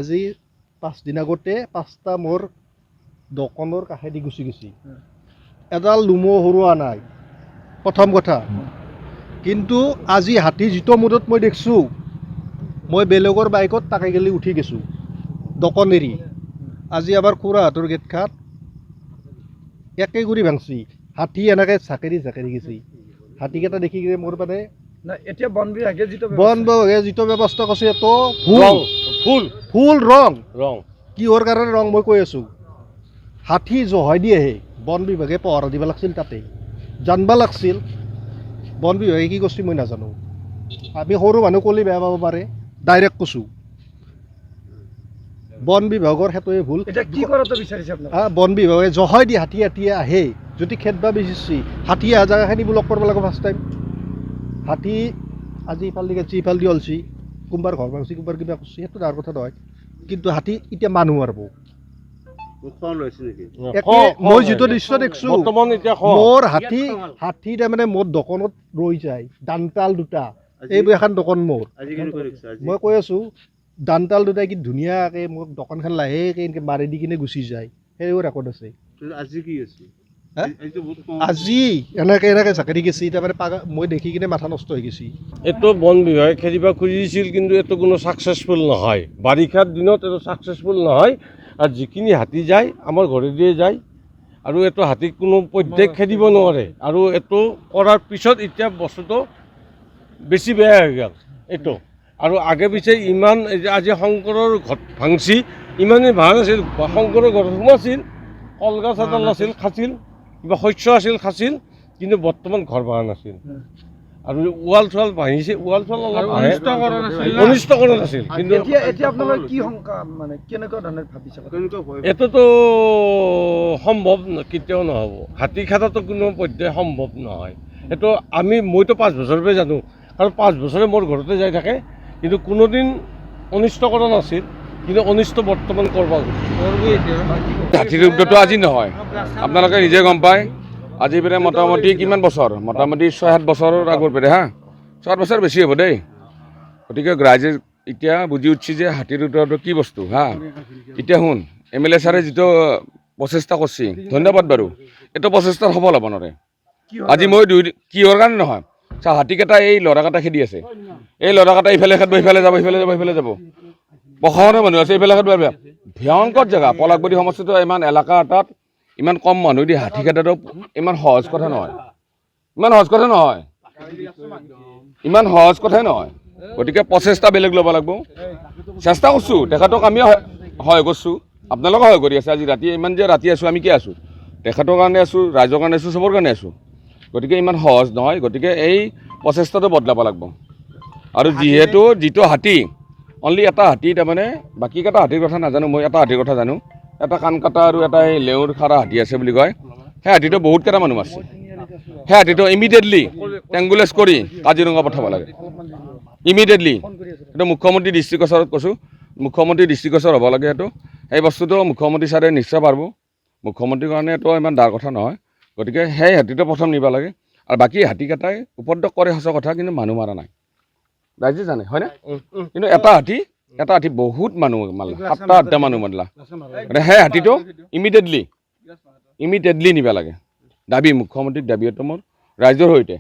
আজি 5 দিন আগতে 5টা মোৰ দোকানৰ কাষেদি গুচি গৈছে এডাল লুমো হৰুৱা নাই প্ৰথম কথা কিন্তু আজি হাতী যিটো মুদত মই দেখছো মই বেলেগৰ বাইকত তাকে গেলি উঠি গৈছো দোকান এৰি আজি আবাৰ খুৰাহাতৰ গেট খাট একে গুৰি ভাঙছি হাতী এনেকে ঝাকেৰি গেছি হাতীকেইটা দেখি কিনে মোৰ মানে না এতিয়া বন বিভাগে যিটো ব্যৱস্থা কৰিছে তো ফুল ৰং কিহৰ কাৰণে ৰং মই কৈ আছোঁ হাতী জহাই দিয়ে বন বিভাগে পহৰা দিব লাগিছিল তাতে জানবা লাগিছিল বন বিভাগে কি কৰিছে মই নাজানো আমি সৰু মানুহ ক'লে বেয়া পাব পাৰে ডাইৰেক্ট কৈছোঁ বন বিভাগৰ সেইটোৱে ভুল এতিয়া কি কৰাটো বিচাৰিছে আপোনাক বন বিভাগে জহাই দি হাতী আহে যদি খেদবা বিচাৰিছে হাতী অহা জেগাখিনি ব্লক কৰিব লাগিব ফাৰ্ষ্ট টাইম হাতী আজি ইফালে গেছি ইফালে দি অলছি কোনোবাৰ ঘৰ ভাঙছি কোনোবাৰ কিবা কৰিছে সেইটো ডাঙৰ কথা নহয় কিন্তু হাতী এতিয়া মানুহ মাৰিব মই যিটো দৃশ্য দেখছো মোৰ হাতী তাৰমানে মোৰ দোকানত ৰৈ যায় দান্তাল দুটা এইবোৰ এখন দোকান মোৰ মই কৈ আছো দান্তাল দুটাই কি ধুনীয়াকৈ মোক দোকানখন লাহেকৈ এনেকৈ মাৰি দি কিনে গুচি যায় সেইও ৰেকৰ্ড আছে আজি এনেকে চাকৰি গেছি তাৰমানে মই দেখি কিনে মাথা নষ্ট হৈ গৈছি এইটো বন বিভাগে খেদিব খুজিছিল কিন্তু এইটো কোনো ছাকচেছফুল নহয় বাৰিষাৰ দিনত এইটো ছাকচেছফুল নহয় আৰু যিখিনি হাতী যায় আমাৰ ঘৰেদিয়ে যায় আৰু এইটো হাতীক কোনো পধ্যেই খেদিব নোৱাৰে আৰু এইটো কৰাৰ পিছত এতিয়া বস্তুটো বেছি বেয়া হৈ গ'ল এইটো আৰু আগে পিছে ইমান আজি শংকৰৰ ঘৰ ভাঙছি ইমানেই ভাল আছিল শংকৰৰ ঘৰত সোমাইছিল কলগছ এডাল আছিল খাছিল কিবা শস্য আছিল খাছিল কিন্তু বৰ্তমান ঘৰ ভঙা নাছিল আৰু ৱাল চোৱাল ভাঙিছে ৱাল চোৱাল অলপ অনিষ্ট কৰা নাছিল কিন্তু এতিয়া আপোনালোকে কি শংকা মানে কেনেকুৱা ধৰণে ভাবিছে এইটোতো সম্ভৱ কেতিয়াও নহ'ব হাতী খেদাটো কোনো পধ্যেই সম্ভৱ নহয় এইটো মইতো 5 বছৰৰ পৰা জানো কাৰণ 5 বছৰে মোৰ ঘৰতে যাই থাকে কিন্তু কোনোদিন অনিষ্ট কৰা নাছিল কিন্তু অনিষ্ট বৰ্তমান কৰিব হাতীৰ উদ্যোগটো আজি নহয় আপোনালোকে নিজে গম পায় আজি পেৰে মোটামুটি কিমান বছৰ মোটামুটি 6-7 বছৰৰ আগৰ পেৰে 7 বছৰ বেছি হ'ব দেই গতিকে ৰাইজে এতিয়া বুজি উঠিছে যে হাতীৰ উদ্যোগটো কি বস্তু এতিয়া শুন MLA ছাৰে যিটো প্ৰচেষ্টা কৰিছে ধন্যবাদ বাৰু এইটো প্ৰচেষ্টাৰ সফল হ'ব নোৱাৰে আজি মই কিহৰ কাৰণে নহয় হাতীকেইটা এই ল'ৰাকেইটা খেদি আছে এই ল'ৰাকেইটা ইফালে খেদিব ইফালে যাব প্ৰশাসনৰ মানুহ আছে এইফালে খেদিব ভয়ংকৰ জেগা পলাশবাৰী সমষ্টিত ইমান এলেকা এটাত ইমান কম মানুহ দি হাতী খেদাটো ইমান সহজ কথা নহয় ইমান সহজ কথাই নহয় গতিকে প্ৰচেষ্টা বেলেগ ল'ব লাগিব চেষ্টা কৰিছোঁ তেখেতক আমি সহায় কৰিছোঁ আপোনালোকে সহায় কৰি আছে আজি ৰাতি ইমান যে ৰাতি আছোঁ আমি কি আছোঁ তেখেতৰ কাৰণে আছোঁ ৰাইজৰ কাৰণে আছোঁ চবৰ কাৰণে আছোঁ গতিকে ইমান সহজ নহয় গতিকে এই প্ৰচেষ্টাটো বদলাব লাগিব আৰু যিটো হাতী অনলি এটা হাতী তাৰমানে বাকীকেইটা হাতীৰ কথা নাজানো মই এটা হাতীৰ কথা জানো এটা কাণ কাটা আৰু এটা এই লেউৰ খাৰা হাতী আছে বুলি কয় সেই হাতীটো বহুতকেইটা মানুহ আছে সেই হাতীটো ইমিডিয়েটলি এম্বুলেঞ্চ কৰি কাজিৰঙা পঠাব লাগে ইমিডিয়েটলি এইটো মুখ্যমন্ত্ৰী দৃষ্টিগোচৰত কৈছোঁ মুখ্যমন্ত্ৰী দৃষ্টিগোচৰ হ'ব লাগে এইটো এই বস্তুটো মুখ্যমন্ত্ৰী ছাৰে নিশ্চয় পাৰিব মুখ্যমন্ত্ৰীৰ কাৰণে এইটো ইমান ডাঙৰ কথা নহয় গতিকে সেই হাতীটো প্ৰথম নিব লাগে আৰু বাকী হাতীকেইটাই উপদ্ৰৱ কৰে সঁচা কথা কিন্তু মানুহ মাৰা নাই ৰাইজে জানে হয়নে কিন্তু এটা হাতী বহুত মানুহ মাৰিলা 7-8টা মানুহ মাৰিলা সেই হাতীটো ইমিডিয়েটলি নিব লাগে দাবী মুখ্যমন্ত্ৰীক দাবী এইটো মোৰ ৰাইজৰ সৈতে